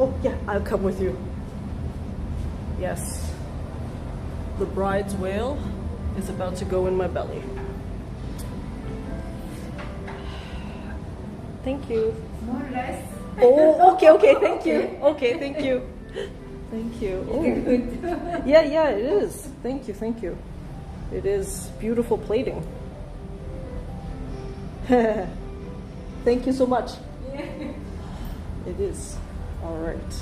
Oh yeah, I'll come with you. Yes. The bride's whale is about to go in my belly. Thank you. More or less. Oh, okay, thank you. Okay, thank you. Thank you. Oh. Yeah, it is. Thank you. It is beautiful plating. Thank you so much. It is. All right.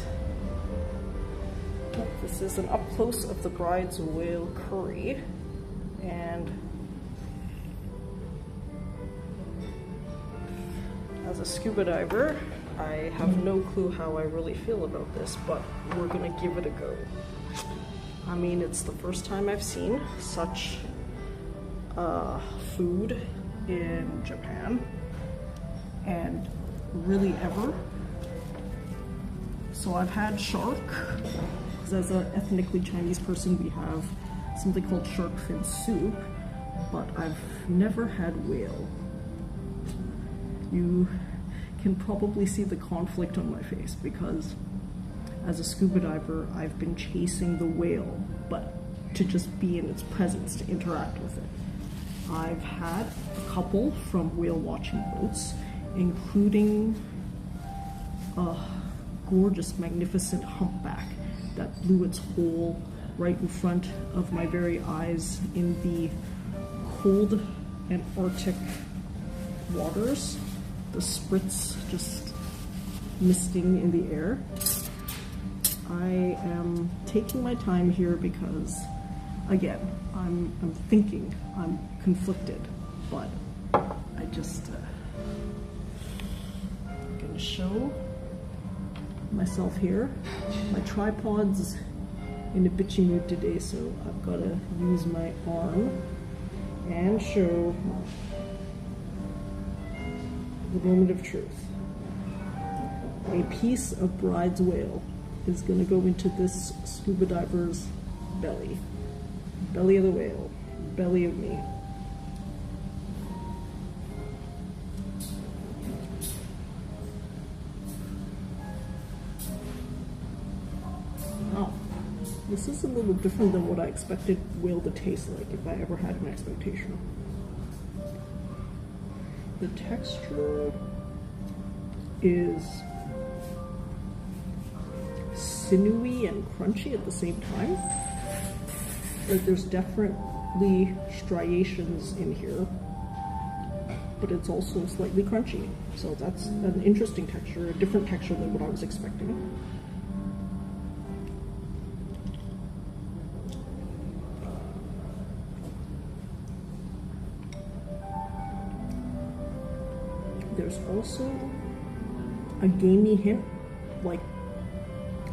This is an up close of the bride's whale curry. And as a scuba diver, I have no clue how I really feel about this, but we're gonna give it a go. I mean, it's the first time I've seen such food in Japan, and really ever. So I've had shark, because as an ethnically Chinese person we have something called shark fin soup, but I've never had whale. You can probably see the conflict on my face, because as a scuba diver I've been chasing the whale, but to just be in its presence, to interact with it. I've had a couple from whale watching boats, including a gorgeous, magnificent humpback that blew its hole right in front of my very eyes in the cold and Arctic waters. The spritz just misting in the air. I am taking my time here because, again, I'm thinking, I'm conflicted, but I just I'm gonna show myself here. My tripod's in a bitchy mood today, so I've got to use my arm and show the moment of truth. A piece of bride's whale is going to go into this scuba diver's belly. Belly of the whale, belly of me. Wow, this is a little different than what I expected whale to taste like, if I ever had an expectation. The texture is sinewy and crunchy at the same time. Like, there's definitely striations in here, but it's also slightly crunchy. So that's an interesting texture, a different texture than what I was expecting. There's also a gamey hint, like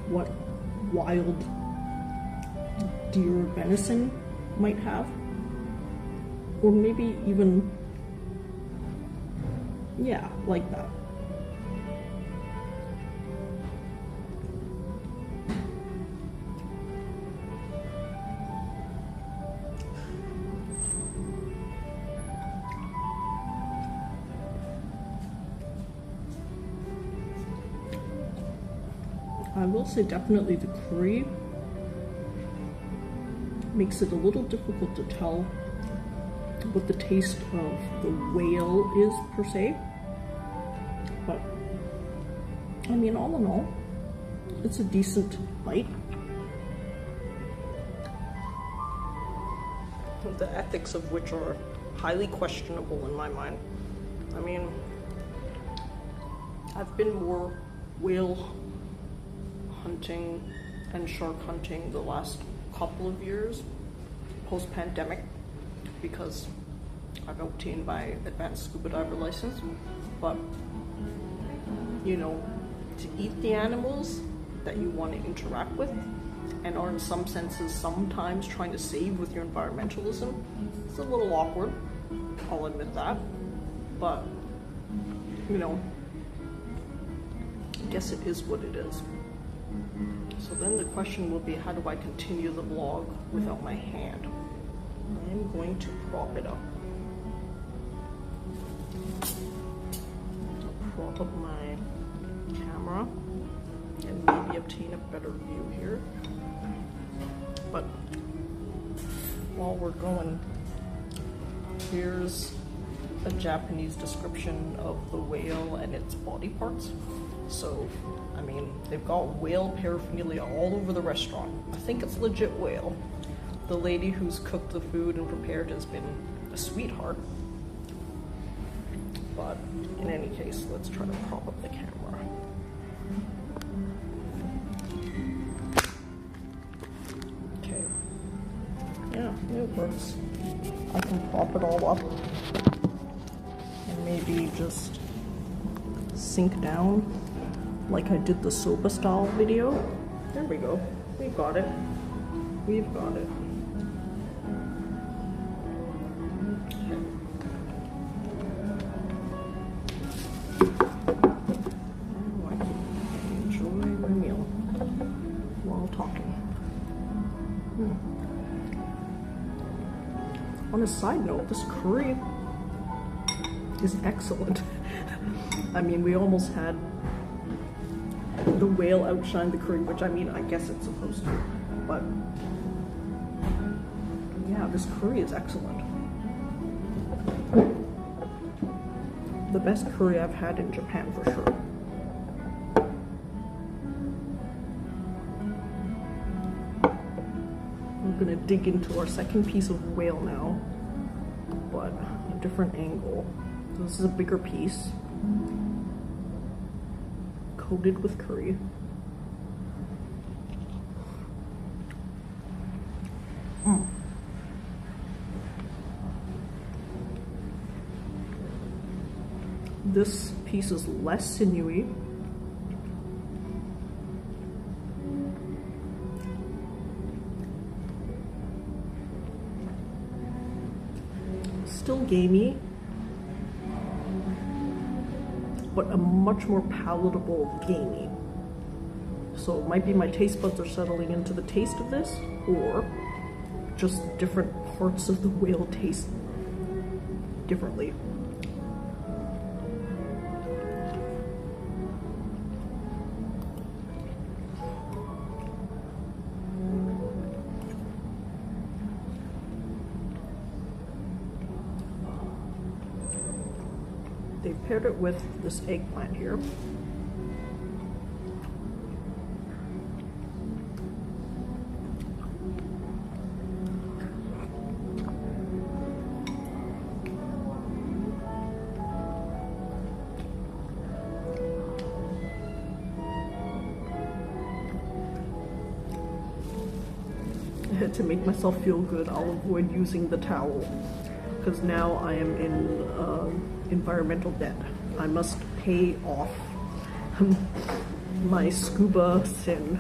what wild deer venison might have, or maybe even, yeah, like that. I will say definitely the curry makes it a little difficult to tell what the taste of the whale is per se, but I mean, all in all, it's a decent bite. The ethics of which are highly questionable in my mind. I mean, I've been more whale hunting and shark hunting the last couple of years post-pandemic, because I've obtained my advanced scuba diver license. But you know, to eat the animals that you want to interact with and are in some senses sometimes trying to save with your environmentalism, it's a little awkward, I'll admit that, but you know, I guess it is what it is. So then the question will be, how do I continue the vlog without my hand? I'm going to prop it up. I'll prop up my camera and maybe obtain a better view here. But while we're going, here's a Japanese description of the whale and its body parts. So, I mean, they've got whale paraphernalia all over the restaurant. I think it's legit whale. The lady who's cooked the food and prepared has been a sweetheart. But in any case, let's try to prop up the camera. Okay. Yeah, it works. I can prop it all up and maybe just sink down like I did the soba style video. There we go. We've got it. We've got it. On a side note, this curry is excellent. I mean, we almost had the whale outshine the curry, which I mean, I guess it's supposed to, but yeah, this curry is excellent. The best curry I've had in Japan for sure. We're gonna dig into our second piece of whale now, but a different angle. So this is a bigger piece, coated with curry. This piece is less sinewy. Still gamey, but a much more palatable gamey. So it might be my taste buds are settling into the taste of this, or just different parts of the whale taste differently. They paired it with this eggplant here. To make myself feel good, I'll avoid using the towel, because now I am in environmental debt. I must pay off my scuba sin.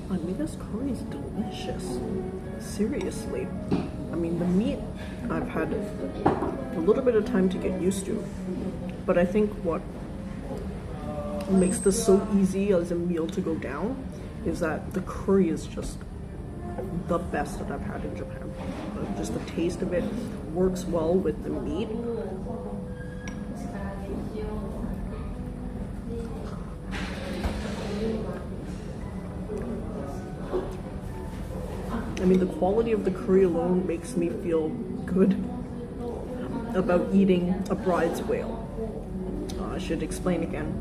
I mean, this curry is delicious. Seriously. I mean, the meat I've had a little bit of time to get used to, but I think what makes this so easy as a meal to go down is that the curry is just the best that I've had in Japan. Just the taste of it works well with the meat. I mean, the quality of the curry alone makes me feel good about eating a bride's whale. I should explain again.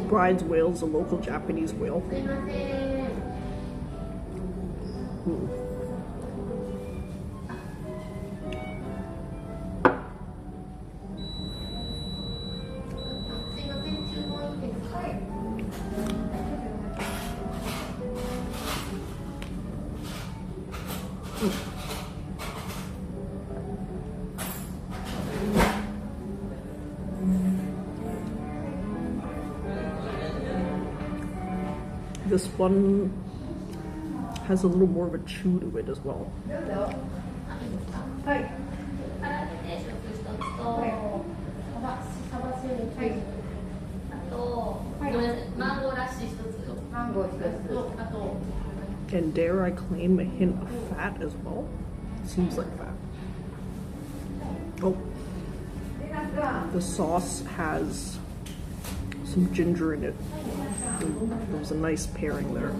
Bride's whale is a local Japanese whale. This one has a little more of a chew to it as well. And dare I claim a hint of fat as well? Seems like fat. Oh, the sauce has some ginger in it. There was a nice pairing there.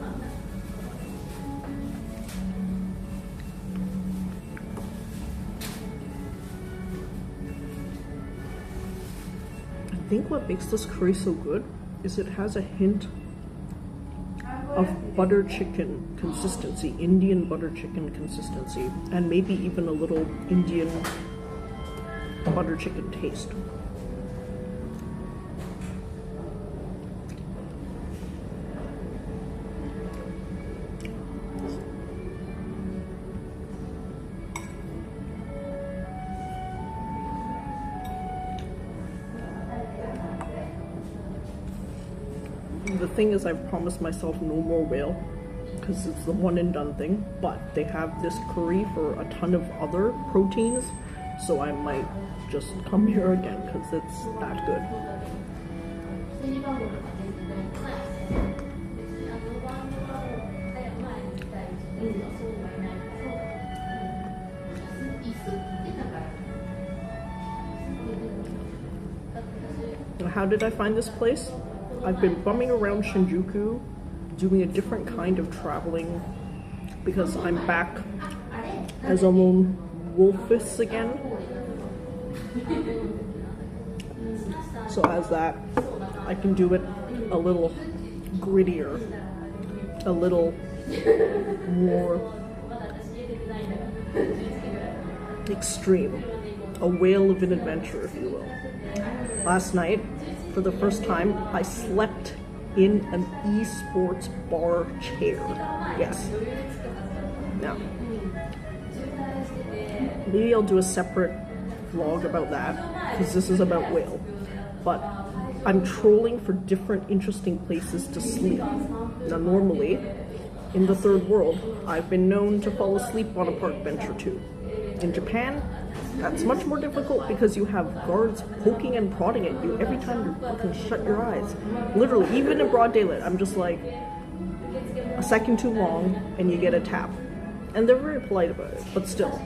I think what makes this curry so good is it has a hint of butter chicken consistency, Indian butter chicken consistency, and maybe even a little Indian butter chicken taste. The thing is, I've promised myself no more whale because it's the one and done thing, but they have this curry for a ton of other proteins, so I might just come here again because it's that good. How did I find this place? I've been bumming around Shinjuku, doing a different kind of traveling because I'm back as a lone wolfess again. So as that, I can do it a little grittier, a little more extreme, a whale of an adventure, if you will. Last night, for the first time, I slept in an esports bar chair. Yes. Now, maybe I'll do a separate vlog about that, because this is about whale. But I'm trolling for different interesting places to sleep. Now, normally, in the third world, I've been known to fall asleep on a park bench or two. In Japan, that's much more difficult because you have guards poking and prodding at you every time you fucking shut your eyes. Literally, even in broad daylight, I'm just like, a second too long and you get a tap. And they're very polite about it, but still.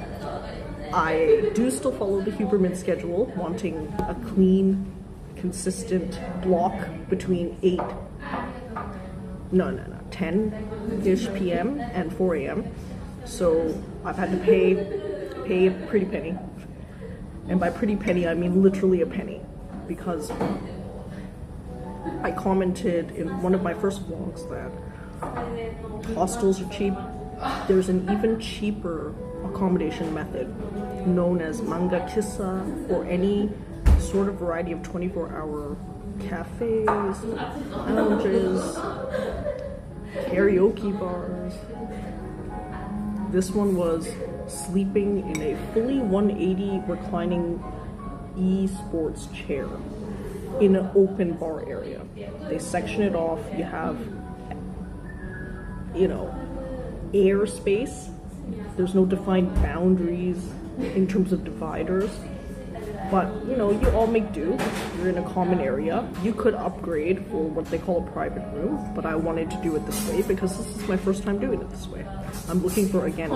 I do still follow the Huberman schedule, wanting a clean, consistent block between 10-ish p.m. and 4 a.m. So I've had to pay a pretty penny. And by pretty penny, I mean literally a penny. Because I commented in one of my first vlogs that hostels are cheap. There's an even cheaper accommodation method known as manga kissa, or any sort of variety of 24-hour cafes, lounges, karaoke bars. This one was sleeping in a fully 180 reclining esports chair in an open bar area. They section it off. You have, air space. There's no defined boundaries in terms of dividers. But, you all make do. You're in a common area. You could upgrade for what they call a private room, but I wanted to do it this way because this is my first time doing it this way. I'm looking for, again,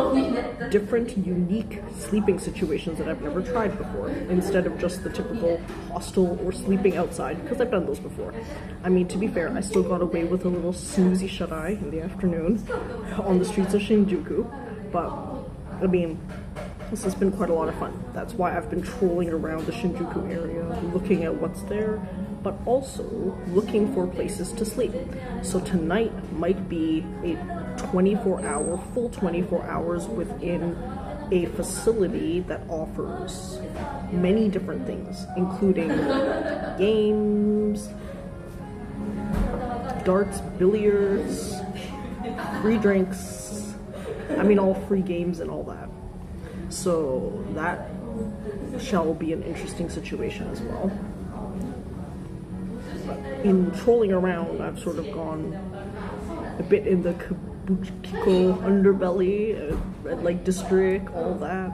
different, unique sleeping situations that I've never tried before, instead of just the typical hostel or sleeping outside, because I've done those before. I mean, to be fair, I still got away with a little snoozy shut-eye in the afternoon on the streets of Shinjuku, but, I mean, this has been quite a lot of fun. That's why I've been trolling around the Shinjuku area, looking at what's there, but also looking for places to sleep. So tonight might be a full 24 hours within a facility that offers many different things, including games, darts, billiards, free drinks, all free games and all that. So that shall be an interesting situation as well. But in trolling around, I've sort of gone a bit in the Kabukicho underbelly, Red Lake District, all that.